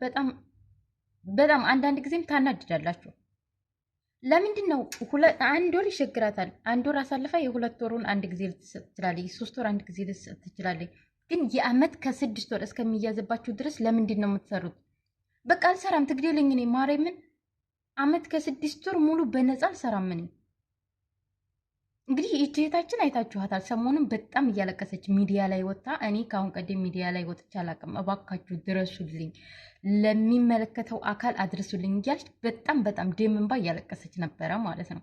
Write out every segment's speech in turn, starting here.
በጣም በጣም አንዳንድ ጊዜም ታናድዳላችሁ። ለምንድን ነው አንድ ወር ይሸግራታል። አንድ ወር አሳልፋ የሁለት ወሩን አንድ ጊዜ ልትሰጥ ትችላለች። የሶስት ወር አንድ ጊዜ ልትሰጥ ትችላለች። ግን የአመት ከ6 ወር እስከሚያዝባችሁ ድረስ ለምንድን ነው የምትሰሩት? በቃ አልሰራም፣ ትግዴልኝ። እኔ ማርያምን አመት ከ6 ወር ሙሉ በነፃ አልሰራም እኔ። እንግዲህ እህታችን አይታችኋታል። ሰሞኑን በጣም እያለቀሰች ሚዲያ ላይ ወጥታ፣ እኔ ከአሁን ቀደም ሚዲያ ላይ ወጥቼ አላውቅም፣ እባካችሁ ድረሱልኝ፣ ለሚመለከተው አካል አድርሱልኝ እያለች በጣም ደም እንባ እያለቀሰች ነበረ ማለት ነው።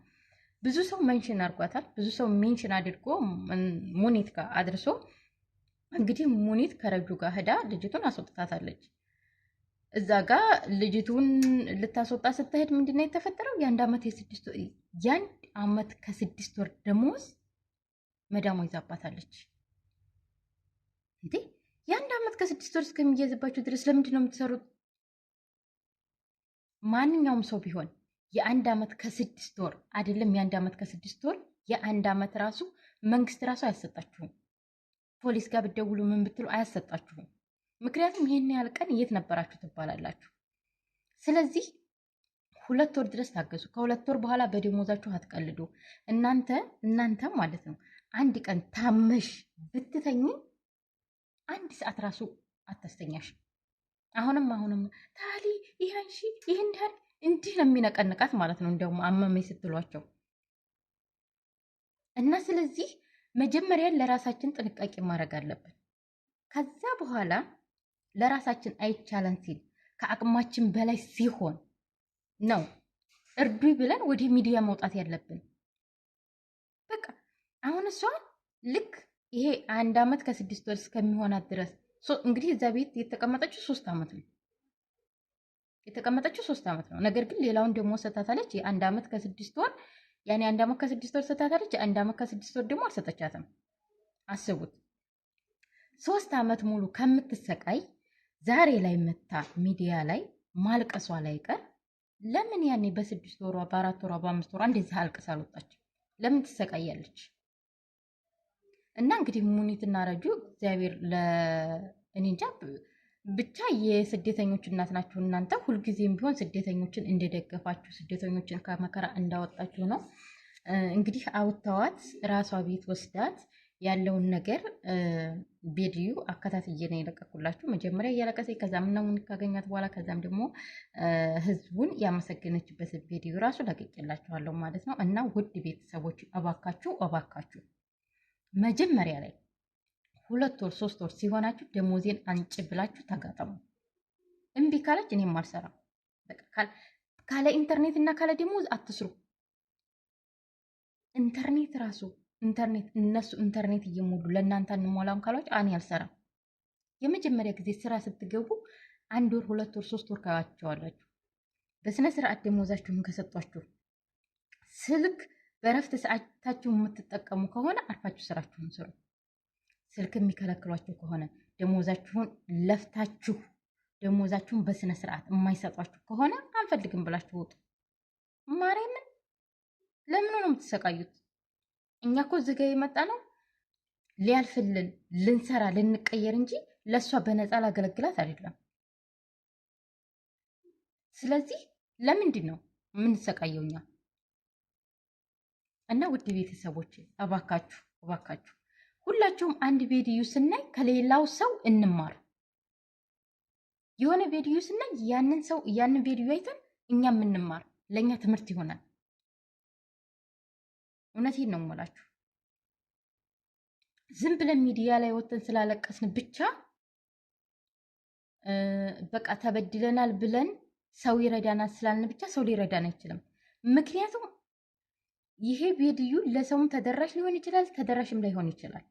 ብዙ ሰው ሜንሽን አድርጓታል። ብዙ ሰው ሜንሽን አድርጎ ሙኒት ጋር አድርሶ እንግዲህ ሙኒት ከረጁ ጋር ሄዳ ልጅቱን አስወጥታታለች። እዛ ጋር ልጅቱን ልታስወጣ ስትሄድ ምንድነው የተፈጠረው? የአንድ አመት ከ6 ወር ደሞዝ መዳሟ ይዛባታለች። እንዴ የአንድ አመት ከ6 ወር እስከሚያዝባችሁ ድረስ ለምንድን ነው የምትሰሩት? ማንኛውም ሰው ቢሆን የአንድ አመት ከ6 ወር አይደለም፣ የአንድ አመት ከ6 ወር የአንድ አመት ራሱ መንግስት ራሱ አያሰጣችሁም። ፖሊስ ጋር ብትደውሉ ምን ብትሉ አያሰጣችሁም። ምክንያቱም ይህን ያህል ቀን የት ነበራችሁ ትባላላችሁ። ስለዚህ 2 ወር ድረስ ታገሱ። ከ2 ወር በኋላ በደሞዛችሁ አትቀልዱ። እናንተ ማለት ነው አንድ ቀን ታመሽ ብትተኝ 1 ሰዓት ራሱ አታስተኛሽ። አሁንም ታሊ ይሄንሺ ይሄን ያህል እንዲህ ነው የሚነቀንቃት ማለት ነው። እንደውም አመመኝ ስትሏቸው እና ስለዚህ መጀመሪያ ለራሳችን ጥንቃቄ ማድረግ አለብን። ከዛ በኋላ ለራሳችን አይቻለን ሲል ከአቅማችን በላይ ሲሆን ነው እርዱ ብለን ወደ ሚዲያ መውጣት ያለብን። በቃ አሁን እሷ ልክ ይሄ 1 አመት ከ6 ወር እስከሚሆናት ድረስ እንግዲህ እዛ ቤት የተቀመጠችው 3 አመት ነው ነገር ግን ሌላውን ደግሞ ሰታታለች። የ1 አመት ከ6 ወር ያኔ 1 አመት ከ6 ወር ሰታታለች። የ1 አመት ከ6 ወር ደግሞ አልሰጠቻትም። አስቡት። 3 አመት ሙሉ ከምትሰቃይ ዛሬ ላይ መታ ሚዲያ ላይ ማልቀሷ ላይ ቀር ለምን ያኔ በ6 ወሯ በ4 ወሯ በ5 ወሯ እንደዚህ አልቅሳ አልወጣች? ለምን ትሰቃያለች? እና እንግዲህ ሙኒትና ረጁ እግዚአብሔር እኔ እንጃ ብቻ የስደተኞች እናት ናችሁ እናንተ። ሁልጊዜም ቢሆን ስደተኞችን እንደደገፋችሁ ስደተኞችን ከመከራ እንዳወጣችሁ ነው። እንግዲህ አውጥተዋት ራሷ ቤት ወስዳት ያለውን ነገር ቪዲዮ አከታትዬ ነው የለቀኩላችሁ። መጀመሪያ እያለቀሰ ከዛም ነው ካገኛት በኋላ ከዛም ደግሞ ህዝቡን ያመሰገነችበት ቪዲዮ ራሱ ለቅቄላችኋለሁ ማለት ነው። እና ውድ ቤተሰቦች እባካችሁ መጀመሪያ ላይ 2 ወር 3 ወር ሲሆናችሁ ደሞዜን አንጭ ብላችሁ ተጋጠሙ። እምቢ ካለች እኔም አልሰራም። በቃ ካለ ኢንተርኔት እና ካለ ደሞዝ አትስሩ። ኢንተርኔት እነሱ ኢንተርኔት እየሞሉ ለእናንተ እንሞላም ካሏችሁ እኔ አልሰራም። የመጀመሪያ ጊዜ ስራ ስትገቡ 1 ወር 2 ወር 3 ወር ካያቸዋላችሁ በስነ ስርዓት ደሞዛችሁን ከሰጧችሁ ስልክ በረፍት ሰዓታችሁ የምትጠቀሙ ከሆነ አርፋችሁ ስራችሁን ስሩ። ስልክ የሚከለክሏችሁ ከሆነ ደሞዛችሁን ለፍታችሁ ደሞዛችሁን በስነ ስርዓት የማይሰጧችሁ ከሆነ አንፈልግም ብላችሁ ውጡ። ማርያምን ለምን ነው የምትሰቃዩት? እኛ እኮ እዚህ ጋ የመጣ ነው ሊያልፍልን ልንሰራ ልንቀየር እንጂ ለእሷ በነፃ ላገለግላት አይደለም። ስለዚህ ለምንድን ነው የምንሰቃየው እኛ? እና ውድ ቤተሰቦች እባካችሁ ሁላችሁም አንድ ቪዲዮ ስናይ ከሌላው ሰው እንማር። የሆነ ቪዲዮ ስናይ ያንን ቪዲዮ አይተን እኛ የምንማር ለእኛ ትምህርት ይሆናል። እውነቴን ነው የምላችሁ። ዝም ብለን ሚዲያ ላይ ወጥተን ስላለቀስን ብቻ በቃ ተበድለናል ብለን ሰው ይረዳናል ስላልን ብቻ ሰው ሊረዳን አይችልም። ምክንያቱም ይሄ ቪዲዮ ለሰውም ተደራሽ ሊሆን ይችላል፣ ተደራሽም ላይሆን ይችላል።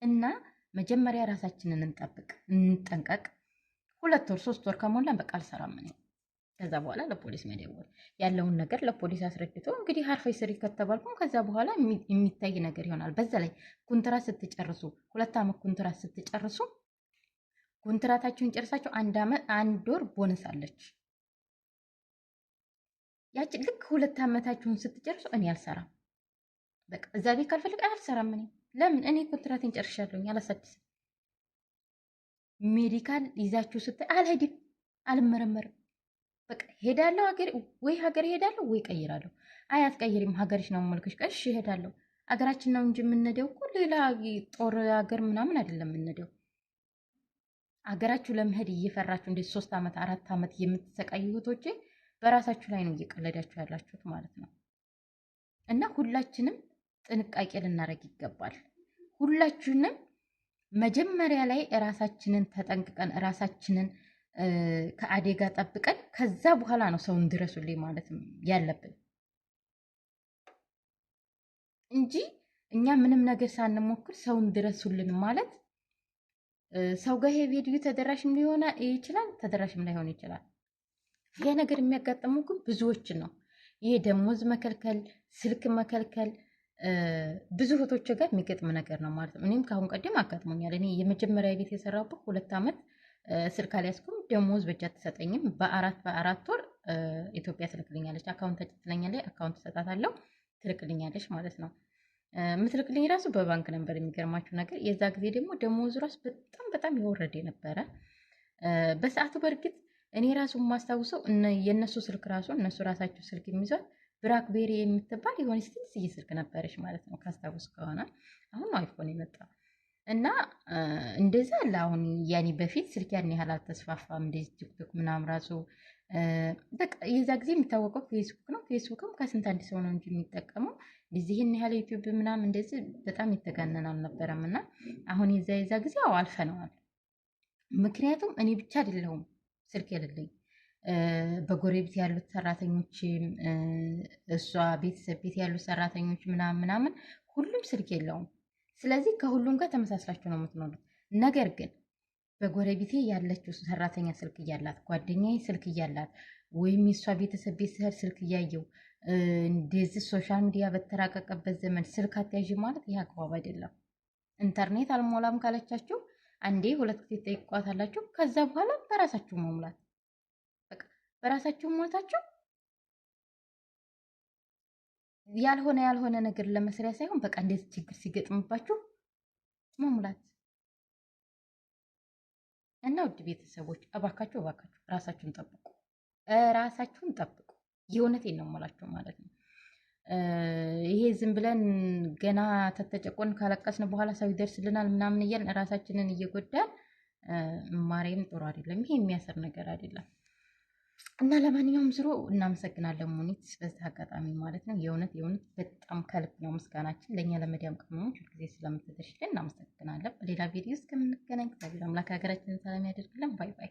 እና መጀመሪያ ራሳችንን እንጠንቀቅ። 2 ወር 3 ወር ከሞላን በቃ አልሰራም እኔ። ከዛ በኋላ ለፖሊስ መደወል ያለውን ነገር ለፖሊስ አስረድቶ እንግዲህ አርፈሽ ስሪ ከተባልኩም ከዛ በኋላ የሚታይ ነገር ይሆናል። በዛ ላይ ኮንትራት ስትጨርሱ 2 አመት ኮንትራት ስትጨርሱ ኮንትራታችሁን ጨርሳችሁ 1 ወር ቦነስ አለች። ያቺ ልክ 2 አመታችሁን ስትጨርሱ እኔ አልሰራም በቃ እዛ ቤት ካልፈልግ አልሰራም እኔ። ለምን? እኔ ኮንትራቴን ጨርሻለሁኝ፣ አላሳድስም። ሜዲካል ይዛችሁ ስታይ አልሄድም፣ አልመረመርም፣ በቃ ሄዳለሁ ሀገር ሄዳለሁ ወይ ቀይራለሁ። አይ አትቀይሪም፣ ሀገርሽ ነው መልክሽ። እሺ ሄዳለሁ። ሀገራችን ነው እንጂ የምንሄደው እኮ ሌላ ጦር ሀገር ምናምን አይደለም የምንሄደው። ሀገራችሁ ለመሄድ እየፈራችሁ እንዴት 3 ዓመት 4 ዓመት የምትሰቃዩ እህቶቼ በራሳችሁ ላይ ነው እየቀለዳችሁ ያላችሁት ማለት ነው። እና ሁላችንም ጥንቃቄ ልናደርግ ይገባል። ሁላችንም መጀመሪያ ላይ ራሳችንን ተጠንቅቀን ራሳችንን ከአደጋ ጠብቀን ከዛ በኋላ ነው ሰውን ድረሱልኝ ማለት ያለብን እንጂ እኛ ምንም ነገር ሳንሞክር ሰውን ድረሱልን ማለት ሰው ጋር ይሄ ቪዲዮ ተደራሽም ሊሆን ይችላል፣ ተደራሽም ላይሆን ይችላል። ይሄ ነገር የሚያጋጥመው ግን ብዙዎችን ነው። ይሄ ደሞዝ መከልከል፣ ስልክ መከልከል ብዙ እህቶች ጋር የሚገጥም ነገር ነው ማለት ነው። እኔም ከአሁን ቀደም አጋጥሞኛል። እኔ የመጀመሪያ ቤት የሰራሁበት 2 ዓመት ስልክ አልያዝኩም፣ ደሞዝ በእጅ አትሰጠኝም። በአራት ወር ኢትዮጵያ ትልክልኛለች፣ አካውንት ትለኛለች፣ አካውንት እሰጣታለሁ፣ ትልክልኛለች ማለት ነው። የምትልክልኝ ራሱ በባንክ ነበር። የሚገርማችሁ ነገር የዛ ጊዜ ደግሞ ደሞዙ ራሱ በጣም የወረደ ነበረ በሰዓቱ። በእርግጥ እኔ ራሱ የማስታውሰው የእነሱ ስልክ ራሱ እነሱ ራሳቸው ስልክ የሚይዟት ብላክቤሪ የምትባል የሆነ ትንሽዬ ስልክ ነበረች ማለት ነው፣ ካስታውስ ከሆነ። አሁን ነው አይፎን የመጣው እና እንደዛ አለ። አሁን ያኔ በፊት ስልክ ያን ያህል አልተስፋፋም። እንደዚህ ቲክቶክ ምናምን ራሱ በቃ የዛ ጊዜ የሚታወቀው ፌስቡክ ነው። ፌስቡክም ከስንት አንድ ሰው ነው እንጂ የሚጠቀመው እንደዚህ ይህን ያህል ዩቲዩብ ምናምን እንደዚህ በጣም የተጋነን አልነበረም። እና አሁን የዛ ጊዜ አልፈነዋል። ምክንያቱም እኔ ብቻ አይደለሁም ስልክ የሌለኝ በጎረቤት ያሉት ሰራተኞችም እሷ ቤተሰብ ቤት ያሉት ሰራተኞች ምናምን ሁሉም ስልክ የለውም። ስለዚህ ከሁሉም ጋር ተመሳስላችሁ ነው የምትኖሩት። ነገር ግን በጎረቤቴ ያለችው ሰራተኛ ስልክ እያላት፣ ጓደኛዬ ስልክ እያላት፣ ወይም የእሷ ቤተሰብ ቤት ስሄድ ስልክ እያየው እንደዚህ ሶሻል ሚዲያ በተራቀቀበት ዘመን ስልክ አትያዥ ማለት ይህ አግባብ አይደለም። ኢንተርኔት አልሞላም ካለቻችሁ አንዴ 2 ጊዜ ጠይቋታላችሁ። ከዛ በኋላ በራሳችሁ መሙላት በቃ በራሳችሁ ሞልታችሁ ያልሆነ ነገር ለመስሪያ ሳይሆን በቃ እንደዚህ ችግር ሲገጥምባችሁ መሙላት እና ውድ ቤተሰቦች እባካችሁ ራሳችሁን ጠብቁ። የእውነቴን ነው የምላችሁ ማለት ነው። ይሄ ዝም ብለን ገና ተተጨቆን ካለቀስን በኋላ ሰው ይደርስልናል ምናምን እያልን ራሳችንን እየጎዳን ማሬም ጥሩ አይደለም። ይሄ የሚያስር ነገር አይደለም። እና ለማንኛውም ዝሮ እናመሰግናለን ሙኒት በዚህ አጋጣሚ ማለት ነው። የእውነት በጣም ከልብ ነው ምስጋናችን ለእኛ ለመዲያም ቅመሞች ሁልጊዜ ስለምትደርሽልን እናመሰግናለን። በሌላ ቪዲዮ እስከምንገናኝ እግዚአብሔር አምላክ ሀገራችንን ሰላም ያደርግልን። ባይ ባይ።